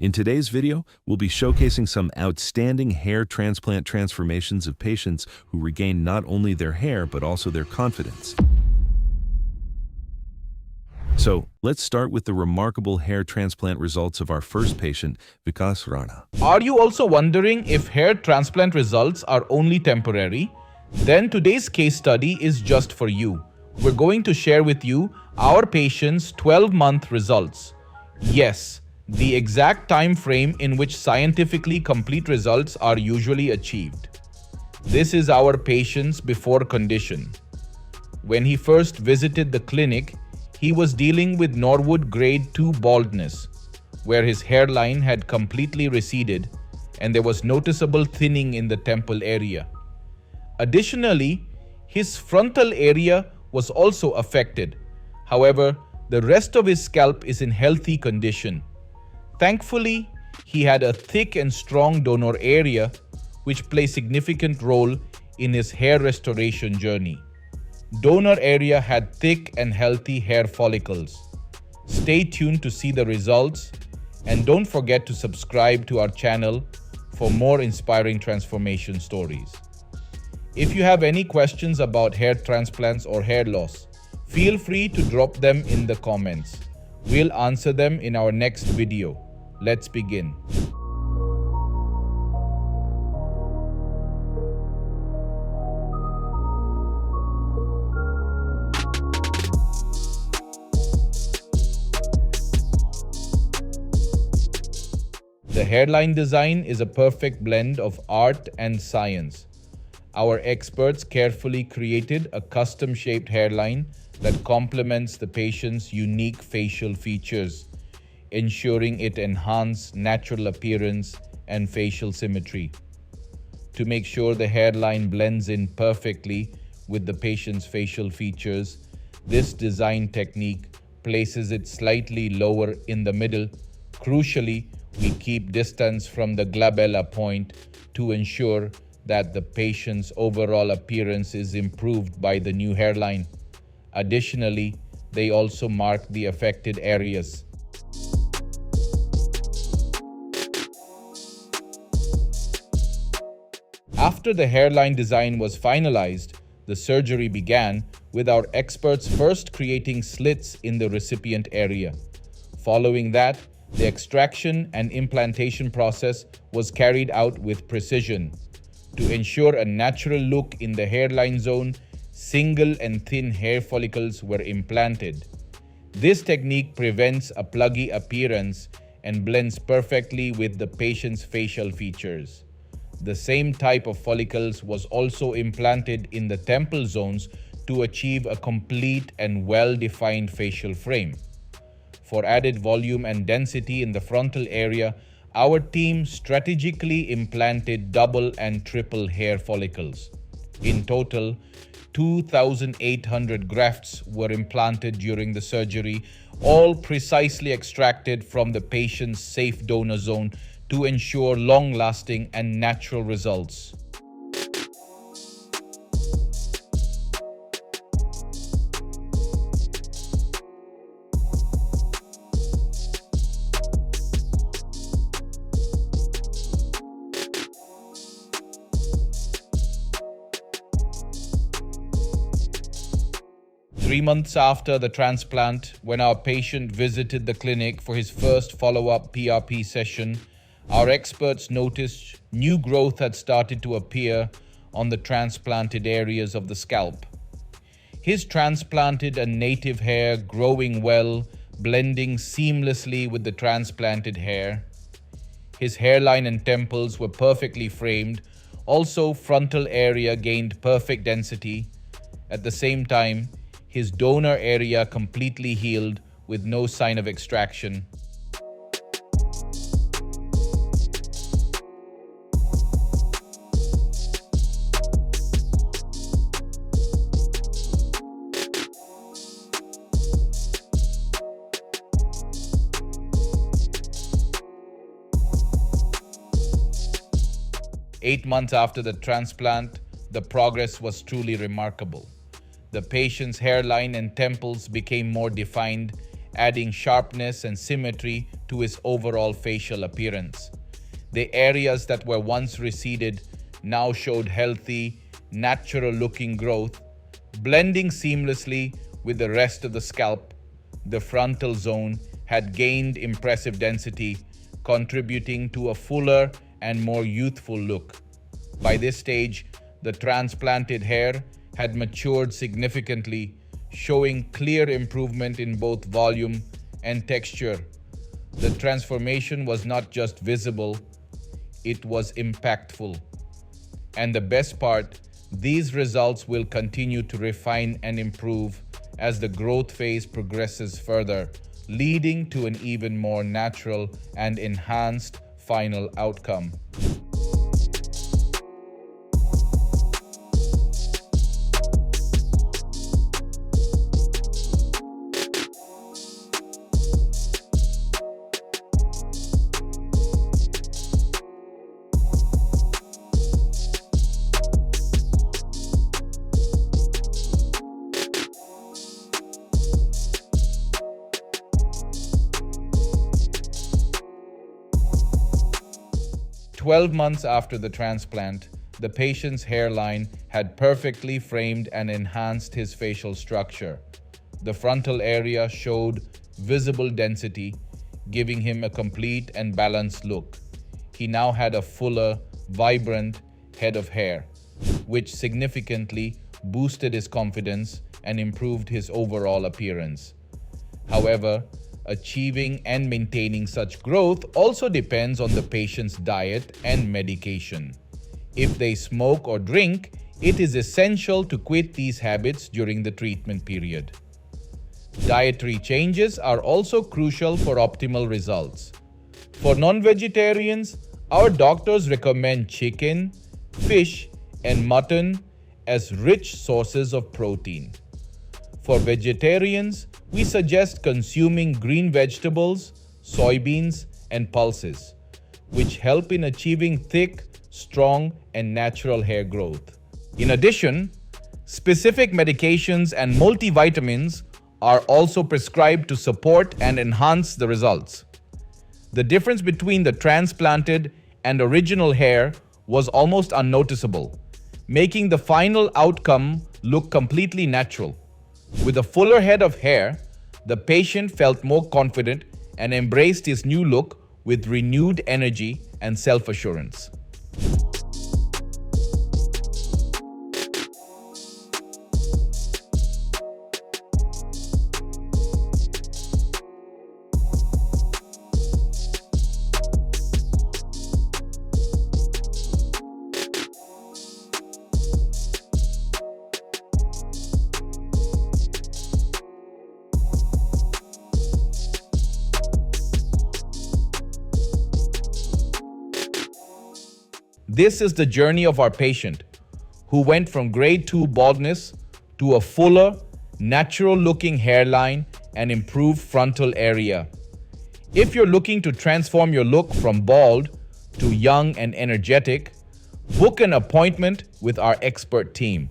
In today's video, we'll be showcasing some outstanding hair transplant transformations of patients who regain not only their hair but also their confidence. So, let's start with the remarkable hair transplant results of our first patient, Vikas Rana. Are you also wondering if hair transplant results are only temporary? Then today's case study is just for you. We're going to share with you our patient's 12-month results. Yes, the exact time frame in which scientifically complete results are usually achieved. This is our patient's before condition. When he first visited the clinic, he was dealing with Norwood grade 2 baldness, where his hairline had completely receded and there was noticeable thinning in the temple area. Additionally, his frontal area was also affected. However, the rest of his scalp is in healthy condition. Thankfully, he had a thick and strong donor area, which plays a significant role in his hair restoration journey. Donor area had thick and healthy hair follicles. Stay tuned to see the results, and don't forget to subscribe to our channel for more inspiring transformation stories. If you have any questions about hair transplants or hair loss, feel free to drop them in the comments. We'll answer them in our next video. Let's begin. The hairline design is a perfect blend of art and science. Our experts carefully created a custom-shaped hairline that complements the patient's unique facial features, ensuring it enhances natural appearance and facial symmetry. To make sure the hairline blends in perfectly with the patient's facial features, this design technique places it slightly lower in the middle. Crucially, we keep distance from the glabella point to ensure that the patient's overall appearance is improved by the new hairline. Additionally, they also mark the affected areas. After the hairline design was finalized, the surgery began, with our experts first creating slits in the recipient area. Following that, the extraction and implantation process was carried out with precision. To ensure a natural look in the hairline zone, single and thin hair follicles were implanted. This technique prevents a pluggy appearance and blends perfectly with the patient's facial features. The same type of follicles was also implanted in the temple zones to achieve a complete and well-defined facial frame. For added volume and density in the frontal area, our team strategically implanted double and triple hair follicles. In total, 2,800 grafts were implanted during the surgery, all precisely extracted from the patient's safe donor zone to ensure long-lasting and natural results. Three months after the transplant, when our patient visited the clinic for his first follow-up PRP session, our experts noticed new growth had started to appear on the transplanted areas of the scalp. His transplanted and native hair growing well, blending seamlessly with the transplanted hair. His hairline and temples were perfectly framed. Also, frontal area gained perfect density. At the same time, his donor area completely healed with no sign of extraction. Eight months after the transplant, the progress was truly remarkable. The patient's hairline and temples became more defined, adding sharpness and symmetry to his overall facial appearance. The areas that were once receded now showed healthy, natural-looking growth, blending seamlessly with the rest of the scalp. The frontal zone had gained impressive density, contributing to a fuller and more youthful look. By this stage, the transplanted hair had matured significantly, showing clear improvement in both volume and texture. The transformation was not just visible, it was impactful. And the best part, these results will continue to refine and improve as the growth phase progresses further, leading to an even more natural and enhanced final outcome. 12 months after the transplant, the patient's hairline had perfectly framed and enhanced his facial structure. The frontal area showed visible density, giving him a complete and balanced look. He now had a fuller, vibrant head of hair, which significantly boosted his confidence and improved his overall appearance. However, achieving and maintaining such growth also depends on the patient's diet and medication. If they smoke or drink, it is essential to quit these habits during the treatment period. Dietary changes are also crucial for optimal results. For non-vegetarians, our doctors recommend chicken, fish, and mutton as rich sources of protein. For vegetarians, we suggest consuming green vegetables, soybeans, and pulses, which help in achieving thick, strong, and natural hair growth. In addition, specific medications and multivitamins are also prescribed to support and enhance the results. The difference between the transplanted and original hair was almost unnoticeable, making the final outcome look completely natural. With a fuller head of hair, the patient felt more confident and embraced his new look with renewed energy and self-assurance. This is the journey of our patient, who went from grade 2 baldness to a fuller, natural-looking hairline and improved frontal area. If you're looking to transform your look from bald to young and energetic, book an appointment with our expert team.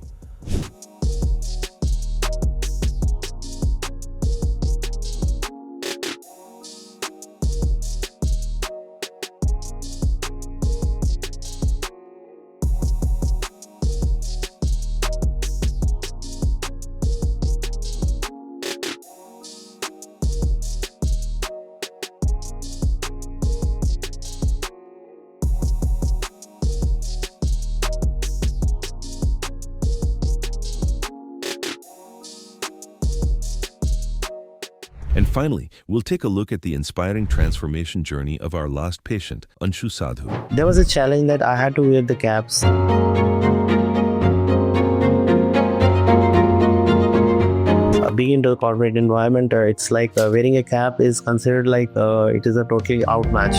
And finally, we'll take a look at the inspiring transformation journey of our last patient, Anshu Sadhu. There was a challenge that I had to wear the caps. Being in the corporate environment, it's like wearing a cap is considered like it is a totally outmatch.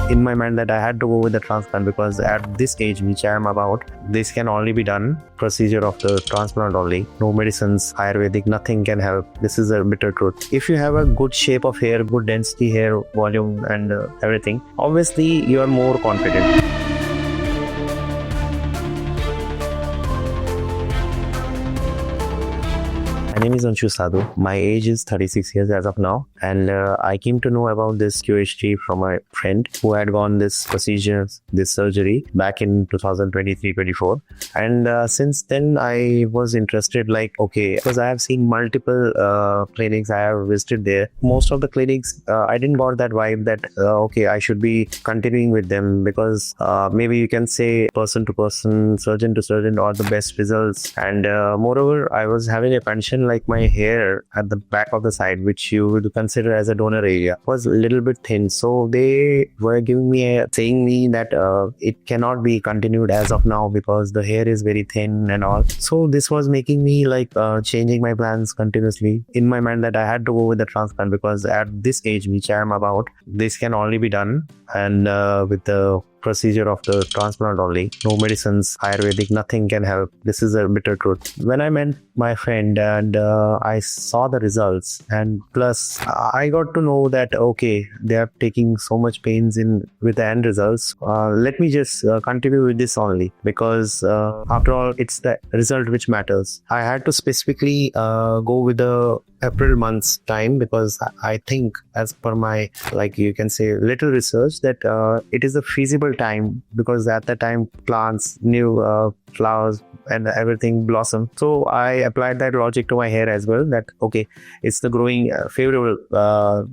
In my mind that I had to go with the transplant because at this age which I am about, this can only be done procedure of the transplant only. No medicines, Ayurvedic, nothing can help. This is a bitter truth. If you have a good shape of hair, good density hair, volume and everything, obviously you are more confident. name is Anshu Sadhu. My age is 36 years as of now, and I came to know about this QHT from my friend who had gone this procedure, this surgery back in 2023-24, and since then I was interested. Like, okay, because I have seen multiple clinics, I have visited there. Most of the clinics, I didn't got that vibe that okay, I should be continuing with them, because maybe you can say person to person, surgeon to surgeon, or the best results. And moreover, I was having a condition like my hair at the back of the side, which you would consider as a donor area, was a little bit thin. So they were giving me saying me that it cannot be continued as of now because the hair is very thin and all. So this was making me like changing my plans continuously in my mind, that I had to go with the transplant, because at this age which I am about, this can only be done and with the procedure of the transplant only. No medicines, Ayurvedic, nothing can help. This is a bitter truth. When I met my friend and I saw the results, and plus I got to know that okay, they are taking so much pains in with the end results. Let me just continue with this only, because after all, it's the result which matters. I had to specifically go with the April month's time, because I think, as per my, like you can say, little research, that it is a feasible time, because at that time plants, new flowers and everything blossom. So I applied that logic to my hair as well, that okay, it's the growing favorable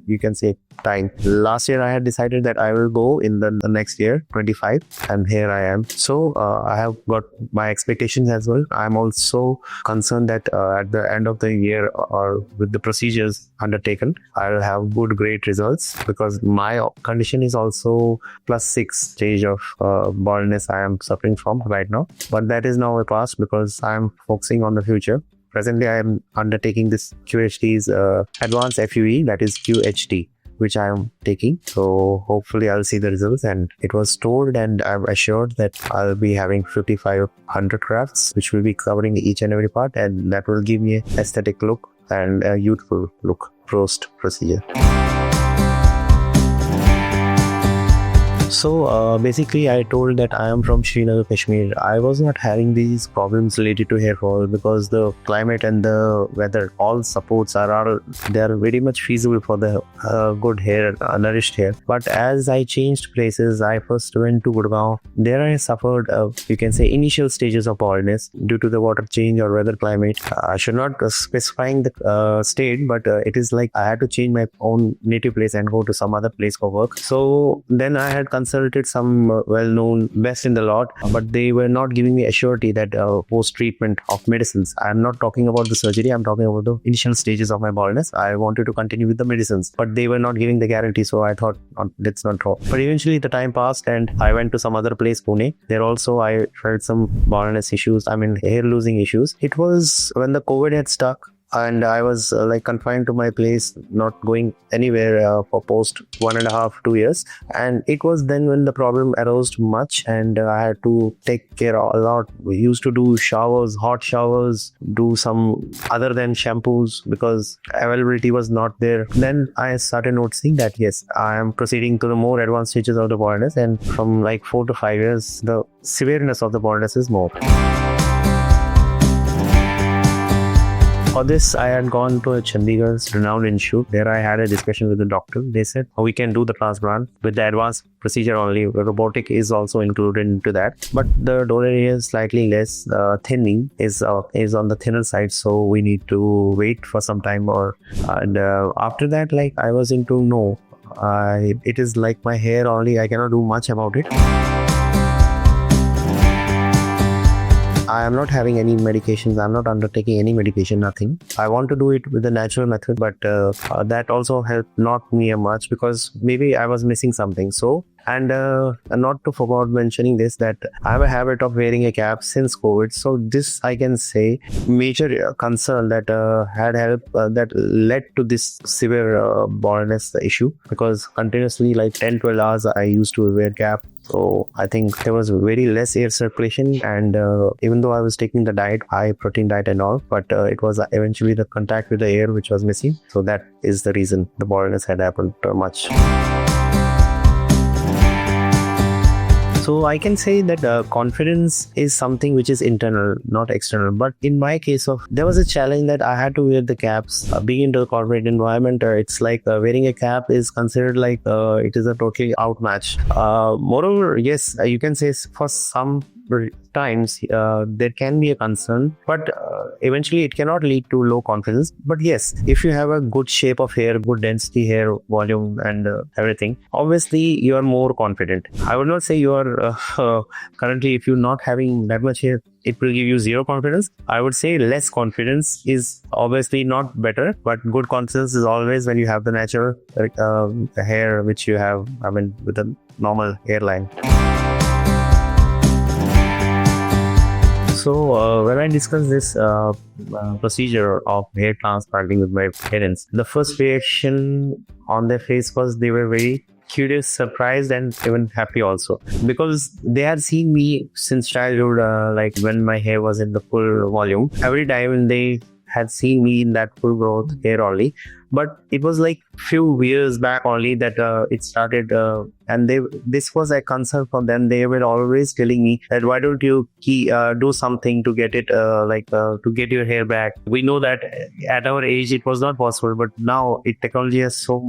you can say time. Last year I had decided that I will go in the next year 25, and here I am. So I have got my expectations as well. I'm also concerned that at the end of the year, or with the procedures undertaken, I will have good great results, because my condition is also +6 stage of baldness I am suffering from right now. But that is now a past, because I am focusing on the future. Presently I am undertaking this QHT's advanced FUE, that is QHT, which I am taking. So hopefully I'll see the results. And it was told, and I'm assured, that I'll be having 5,500 grafts, which will be covering each and every part, and that will give me an aesthetic look and a youthful look post procedure. So basically I told that I am from Srinagar, Kashmir. I was not having these problems related to hair fall, because the climate and the weather, all supports are they are very much feasible for the good hair, nourished hair. But as I changed places, I first went to Gurgaon. There I suffered you can say initial stages of baldness due to the water change or weather climate. I should not specifying the state, but it is like I had to change my own native place and go to some other place for work. So then I had consulted some well-known best in the lot, but they were not giving me a surety that post-treatment of medicines. I'm not talking about the surgery, I'm talking about the initial stages of my baldness. I wanted to continue with the medicines, but they were not giving the guarantee, so I thought, let's not draw. But eventually the time passed and I went to some other place, Pune. There also I felt some baldness issues, hair losing issues. It was when the COVID had stuck, and I was like confined to my place, not going anywhere for post 1.5 to 2 years. And it was then when the problem arose much, and I had to take care a lot. We used to do showers, hot showers, do some other than shampoos, because availability was not there. Then I started noticing that yes, I am proceeding to the more advanced stages of the baldness, and from like 4 to 5 years, the severeness of the baldness is more. For this, I had gone to a Chandigarh's renowned institute. There I had a discussion with the doctor. They said, we can do the transplant with the advanced procedure only. Robotic is also included into that. But the donor area is slightly less. Thinning is on the thinner side. So we need to wait for some time. And after that, like I was into no. It is like my hair only. I cannot do much about it. I am not having any medications. I'm not undertaking any medication, nothing. I want to do it with the natural method, but that also helped not me much, because maybe I was missing something. So, and not to forget mentioning this, that I have a habit of wearing a cap since COVID. So this, I can say, major concern that had helped that led to this severe baldness issue, because continuously like 10-12 hours I used to wear cap. So I think there was very less air circulation, and even though I was taking the diet, high protein diet and all, but it was eventually the contact with the air which was missing. So that is the reason the baldness had happened much. So I can say that confidence is something which is internal, not external. But in my case, there was a challenge that I had to wear the caps. Being into the corporate environment, it's like wearing a cap is considered like it is a totally outmatch. Moreover, yes, you can say for some times there can be a concern, but eventually it cannot lead to low confidence. But yes, if you have a good shape of hair, good density hair volume and everything, obviously you are more confident. I would not say you are currently, if you're not having that much hair, it will give you zero confidence. I would say less confidence is obviously not better, but good confidence is always when you have the natural hair which you have, I mean, with a normal hairline. So when I discussed this procedure of hair transplanting with my parents, the first reaction on their face was they were very curious, surprised, and even happy also, because they had seen me since childhood, like when my hair was in the full volume. Every time they had seen me in that full growth hair only, but it was like few years back only that it started, and this was a concern for them. They were always telling me that why don't you do something to get it to get your hair back. We know that at our age it was not possible, but now technology is so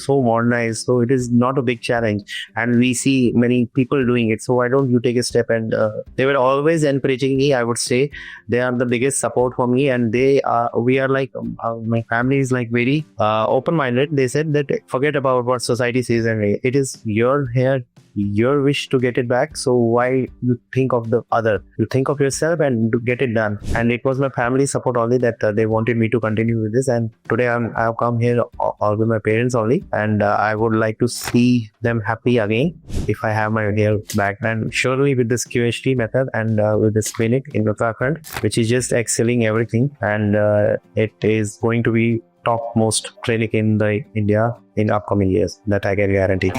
modernized, so it is not a big challenge, and we see many people doing it. So why don't you take a step? And they were always encouraging me. I would say they are the biggest support for me, and we are like my family is like very open-minded. They said that forget about what society says, and it is your hair, your wish to get it back. So why you think of the other? You think of yourself and to get it done. And it was my family support only that they wanted me to continue with this. And today I've come here all with my parents only, and I would like to see them happy again if I have my hair back. And surely with this QHT method and with this clinic in Uttarakhand, which is just excelling everything, and it is going to be topmost clinic in the India in upcoming years, that I can guarantee.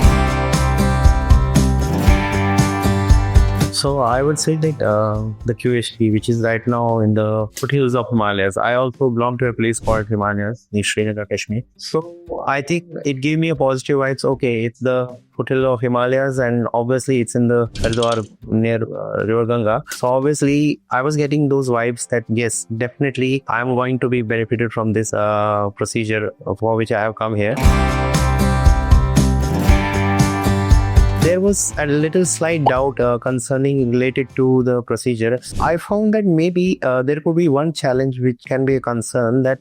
So I would say that the QHT, which is right now in the foothills of Himalayas, I also belong to a place called Himalayas in Srinagar, Kashmir. So I think it gave me a positive vibes. Okay, it's the foothill of Himalayas, and obviously it's in the Haridwar near River Ganga. So obviously I was getting those vibes that yes, definitely I'm going to be benefited from this procedure for which I have come here. There was a little slight doubt concerning related to the procedure. I found that maybe there could be one challenge which can be a concern, that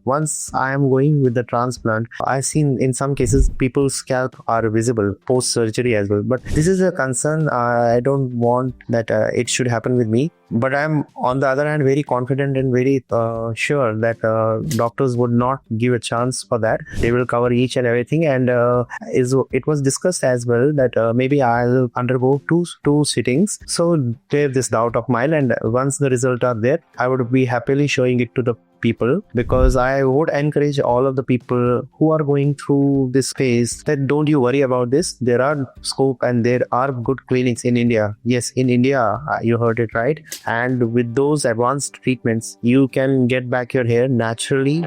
once I am going with the transplant, I've seen in some cases people's scalp are visible post surgery as well. But this is a concern. I don't want that it should happen with me. But I'm on the other hand very confident and very sure that doctors would not give a chance for that. They will cover each and everything, and it was discussed as well that maybe I'll undergo two sittings. So clear this doubt of mine, and once the results are there, I would be happily showing it to the people, because I would encourage all of the people who are going through this phase that don't you worry about this. There are scope and there are good clinics in India. Yes, in India, you heard it right. And with those advanced treatments, you can get back your hair naturally.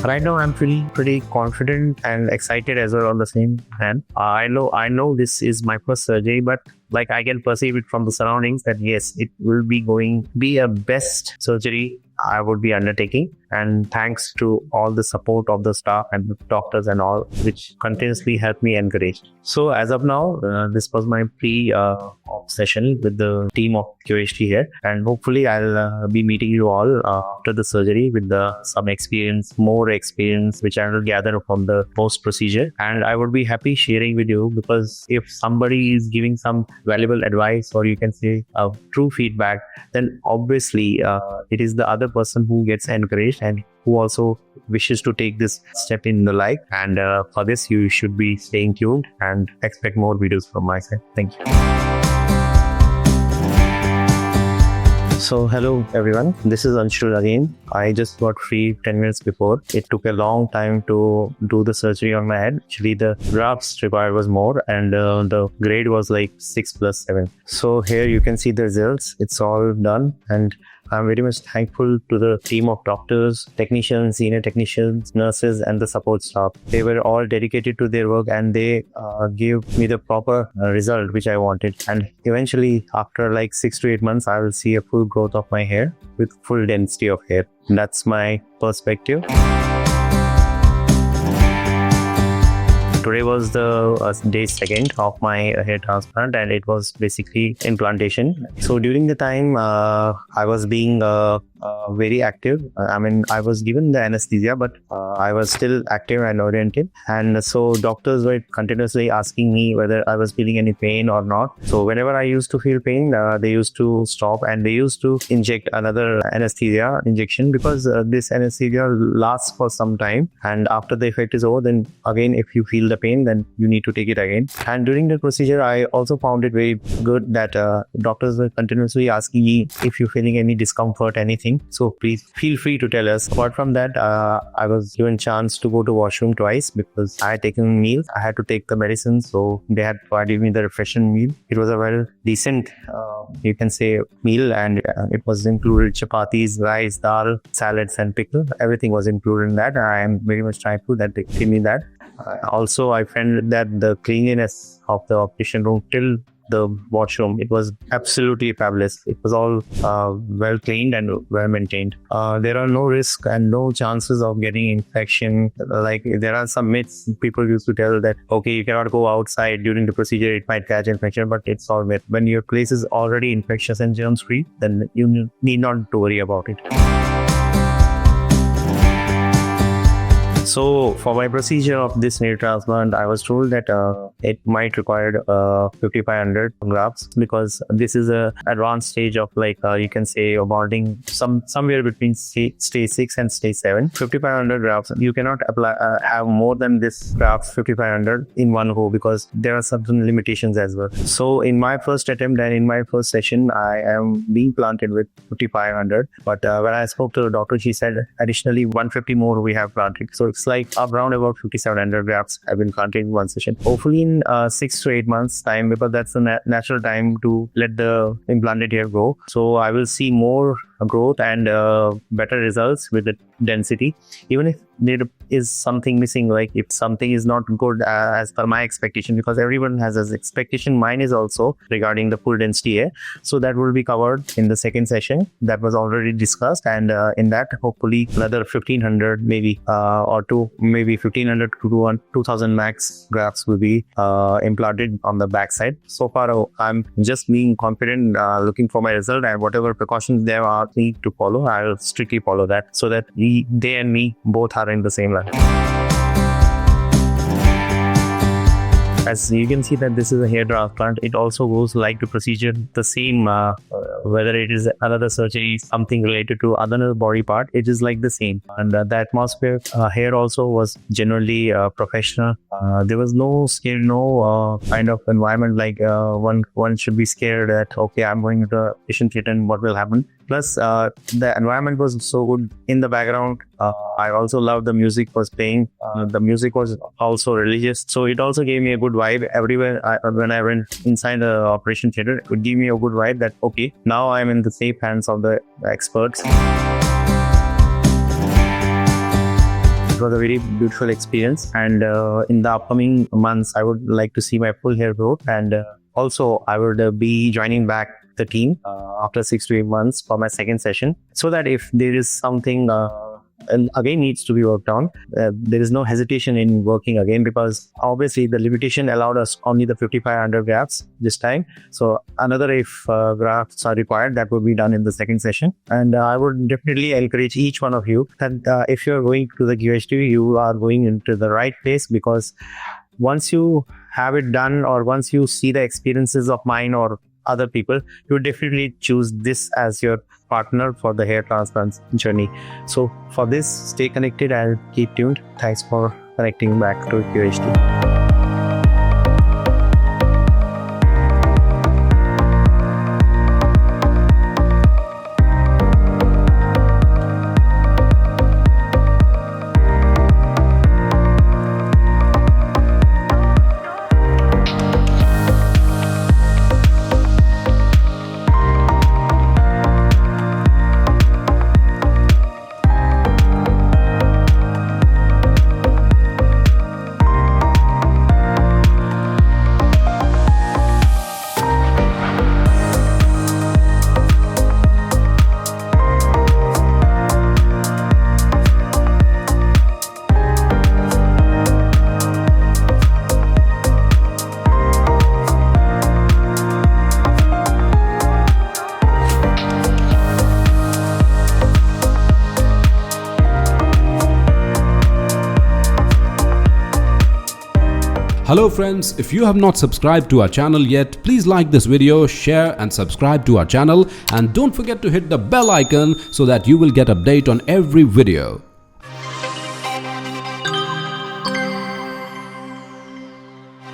Right now, I'm feeling pretty confident and excited as well on the same hand. I know this is my first surgery, but like I can perceive it from the surroundings that yes, it will be a best surgery I would be undertaking. And thanks to all the support of the staff and the doctors and all, which continuously helped me encourage. So as of now, this was my session with the team of QHT here, and hopefully I'll be meeting you all after the surgery with some more experience, which I will gather from the post procedure. And I would be happy sharing with you, because if somebody is giving some valuable advice, or you can say true feedback, then obviously it is the other person who gets encouraged and who also wishes to take this step in the life. And for this, you should be staying tuned and expect more videos from my side. Thank you. So hello everyone, this is Anshul again. I just got free 10 minutes before. It took a long time to do the surgery on my head. Actually, the grafts required was more, and the grade was like 6+7. So here you can see the results. It's all done, and I'm very much thankful to the team of doctors, technicians, senior technicians, nurses, and the support staff. They were all dedicated to their work, and they gave me the proper result which I wanted. And eventually, after like 6 to 8 months, I will see a full growth of my hair with full density of hair. That's my perspective. Today was the day 2nd of my hair transplant, and it was basically implantation. So during the time, I was being very active. I was given the anesthesia, but I was still active and oriented. And so doctors were continuously asking me whether I was feeling any pain or not. So whenever I used to feel pain, they used to stop and they used to inject another anesthesia injection, because this anesthesia lasts for some time. And after the effect is over, then again, if you feel the pain, then you need to take it again. And during the procedure, I also found it very good that doctors were continuously asking me if you're feeling any discomfort, anything. So please feel free to tell us. Apart from that, I was given chance to go to washroom twice because I had taken meals. I had to take the medicine, so they had provided me the refreshing meal. It was a very decent, you can say, meal, and it was included chapatis, rice, dal, salads, and pickle. Everything was included in that. I am very much thankful that they gave me that. Also, I found that the cleanliness of the operation room till the washroom, it was absolutely fabulous. It was all well cleaned and well maintained. There are no risks and no chances of getting infection. Like, there are some myths people used to tell that, okay, you cannot go outside during the procedure, it might catch infection, but it's all myth. When your place is already infectious and germs free, then you need not to worry about it. So for my procedure of this hair transplant, I was told that it might require 5,500 grafts, because this is a advanced stage of, like, you can say, bonding somewhere between stage 6 and stage 7. 5,500 grafts. You cannot apply have more than this grafts 5,500 in one go, because there are certain limitations as well. So in my first attempt and in my first session, I am being planted with 5,500. But when I spoke to the doctor, she said additionally 150 more we have planted. So it's like around about 5,700 grafts have been planted in one session. Hopefully in 6 to 8 months time, because that's the natural time to let the implanted hair grow. So I will see more growth and better results with the density. Even if there is something missing, like if something is not good as per my expectation, because everyone has his expectation, mine is also regarding the full density hair. So that will be covered in the second session that was already discussed, and in that hopefully another 1,500 maybe or maybe 1,500 to 2,000 max grafts will be implanted on the backside. So far I'm just being confident, looking for my result, and whatever precautions there are need to follow, I'll strictly follow that, so that they and me both are in the same line. As you can see that this is a hair transplant, it also goes like the procedure the same, whether it is another surgery, something related to another body part, it is like the same. And the atmosphere here also was generally professional. There was no scare, no kind of environment like one should be scared that, okay, I'm going to the patient theater and what will happen. Plus, the environment was so good in the background. I also loved the music was playing. The music was also religious. So it also gave me a good vibe everywhere. When I went inside the operation theater, it would give me a good vibe that, okay, now I'm in the safe hands of the experts. It was a very beautiful experience. And in the upcoming months, I would like to see my full hair growth. And also, I would be joining back the team after 6 to 8 months for my second session, so that if there is something and again needs to be worked on, there is no hesitation in working again, because obviously the limitation allowed us only the 5,500 grafts this time. So another, if grafts are required, that would be done in the second session. And I would definitely encourage each one of you that if you're going to the QHT, you are going into the right place, because once you have it done, or once you see the experiences of mine or other people, you would definitely choose this as your partner for the hair transplant journey. So for this, stay connected and keep tuned. Thanks for connecting back to QHT. Hello friends, if you have not subscribed to our channel yet, please like this video, share and subscribe to our channel, and don't forget to hit the bell icon so that you will get update on every video.